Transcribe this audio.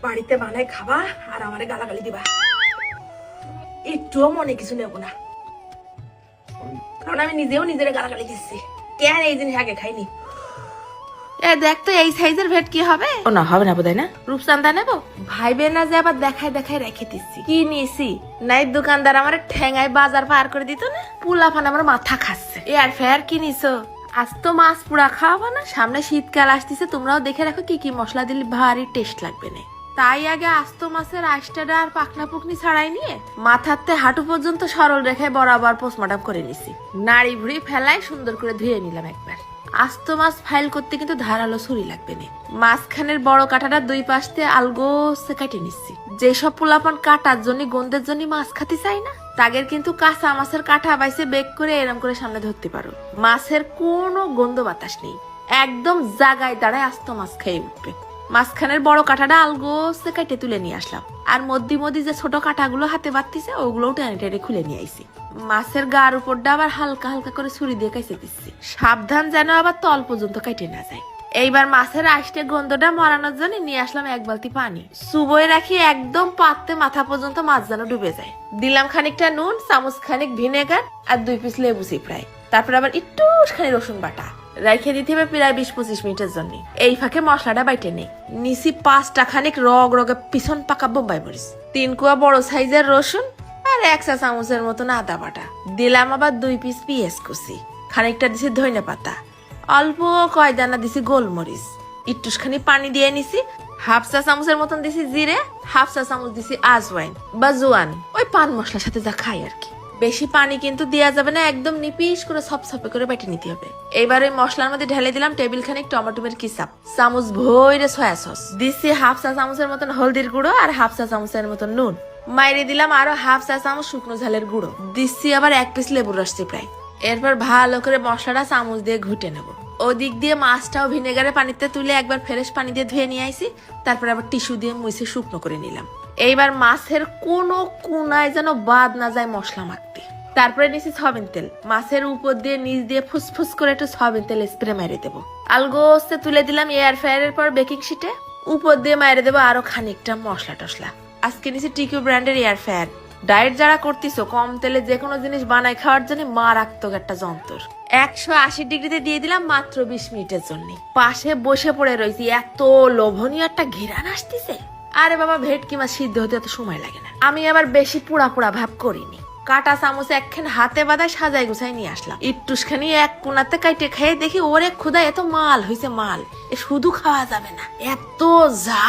বাড়িতে বানাই খাবা আর আমারে গালাগালি দিবা, একটুও মনে কিছু নেব না, কারণ আমি নিজেও নিজের গালাগালি দিচ্ছি। কেন এই জিনিস আগে খাইনি? এ দেখ তো এই সাইজের ভেট কি হবে? ও না, হবে না বোধহয় না। রূপচান্দা নেবো ভাইবে না যে আবার দেখায় দেখায় রেখে দিচ্ছি। কি নিয়েছি নাই দোকানদার আমার ঠেঙ্গায় বাজার পার করে দিত না, পুলাফান আমার মাথা খাচ্ছে। এয়ার ফেয়ার কি নিছো? আজ তো মাছ পুরা খাওয়াবো না, সামনে শীতকাল আসতেছে, তোমরাও দেখে রাখো কি কি মশলা দিলে ভারী টেস্ট লাগবে না। তাই আগে আস্ত মাছের আইসটাটা আর পাখনা পুকনি ছাড়াই নিয়ে মাথাতে হাঁটু পর্যন্ত সরল রেখায় বরাবর পোস্টমর্টম করে নিছি। নাড়ি ভুড়ি ফেলায় সুন্দর করে ধুয়ে নিলাম একবার। আস্ত মাছ ফাইল করতে কিন্তু ধারালো ছুরি লাগবে না। মাঝখানের বড় কাঁটাটা দুই পাশ দিয়ে আলগোছে কেটে নিচ্ছি। যেসব পোলাপন কাটার জন্য গন্ধের জন্য মাছ খাতে চাই না, তাদের কিন্তু কাঁচা মাছের কাঁটা বাইসে বেক করে এরম করে সামনে ধরতে পারো। মাছের কোনো গন্ধ বাতাস নেই, একদম জাগায় দাঁড়ায় আস্ত মাছ খেয়ে উঠবে। মাঝখানের বড় কাঁটাটা আলগোছে কেটে তুলে নিয়ে আসলাম, আর মধ্যে যে ছোট কাঁটাগুলো হাতে বাড়তিছে ওগুলোও টেনে টেনে খুলে নিয়ে আইছি। মাছের গার উপরটা আবার হালকা হালকা করে ছুরি দিয়ে কাইছে দিচ্ছি, সাবধান যেন আবার তল পর্যন্ত কেটে না যায়। এইবার মাছের আইসটে গন্ধটা মরানোর জন্য নিয়ে আসলাম এক বালতি পানি, চুবোয় রাখি একদম পাততে মাথা পর্যন্ত মাছ যেন ডুবে যায়। দিলাম খানিকটা নুন, চামচ খানিক ভিনেগার আর 2 পিস লেবু চিপড়াই, তারপর আবার একটু খানি রসুন বাটা রাইখে দিতে হবে প্রায় 20-25 মিনিটের জন্য। এই ফাঁকে মশলাটা বাইটে নেই। নিচি 5টা খানিক রগ রগে পিছন পাকা বোম্বাই মরিচ, 3 কুয়া বড় সাইজের রসুন আর 1 চা চামচের মতন আদা বাটা। দিলাম আবার 2 পিস পেঁয়াজ কুচি, খানিকটা দিছি ধনে পাতা, অল্প কয় দানা দিছি গোলমরিচ, একটুখানি পানি দিয়ে নিছি। 1/2 চা চামচের মতন দিছি জিরে, 1/2 চা চামচ দিছি আজওয়াইন বা জোয়ান, ওই পান মশলার সাথে যা খাই আর কি। বেশি পানি কিন্তু দেওয়া যাবে না, একদম নিপিস করে সপসপে করে বেটে নিতে হবে। এইবার ওই মশলার মধ্যে ঢেলে দিলাম টেবিল খানিক টমেটোমের কিচাপ, চামচ ভরে সয়া সস দিছি, 1/2 চা চামচের মতন হলদির গুঁড়ো আর 1/2 চা চামচের মতন নুন, মাইরে দিলাম আরো 1/2 চা চামচ শুকনো ঝালের গুঁড়ো, দিচ্ছি আবার 1 পিস লেবুর রস চিপড়াই। এরপর ভালো করে মশলাটা চামচ দিয়ে ঘুটে নেবো। ওদিক দিয়ে মাছটাও ভিনেগারে পানিতে তুলে একবার ফ্রেশ পানি দিয়ে ধুয়ে নিয়ে আইছি, তারপর আবার টিস্যু দিয়ে মুছে শুকনো করে নিলাম। এইবার মাছের কোনো কোনায় যেন বাদ না যায় মশলা মাখতে। তারপরে নিছি সয়াবিন তেল, মাছের উপর দিয়ে নিচ দিয়ে ফুসফুস করে একটু সয়াবিন তেল স্প্রে মেরে দেবো। আলগোস্তে তুলে দিলাম এয়ার ফ্রায়ারের পর বেকিং শিটে, উপর দিয়ে মেরে দেবো আরো খানিকটা মশলা টসলা। আজকে নিছি টিকিউ ব্র্যান্ডের এয়ার ফ্রায়ার। ডায়েট যারা করতেছো, কম তেলে যে কোনো জিনিস বানায় খাওয়ার জন্য মারাত্মক একটা যন্ত্র। 180 ডিগ্রিতে দিয়ে দিলাম মাত্র 20 মিনিটের জন্য। পাশে বসে পড়ে রয়েছি, এত লোভনীয় একটা ঘিরান আসতেছে। আরে বাবা, ভেটকি মাছ সিদ্ধ হতে এত সময় লাগে না। আমি আবার বেশি পোড়া পোড়া ভাব করিনি, কাটা চামচ একখান হাতে বাদায় সাজাই গুছাই নিয়ে আসলাম। একটুখানি এক কোনাতে কাইটে খেয়ে দেখি ওরে খুদা এত মাল হয়েছে মাল, এ শুধু খাওয়া যাবে না, এত যা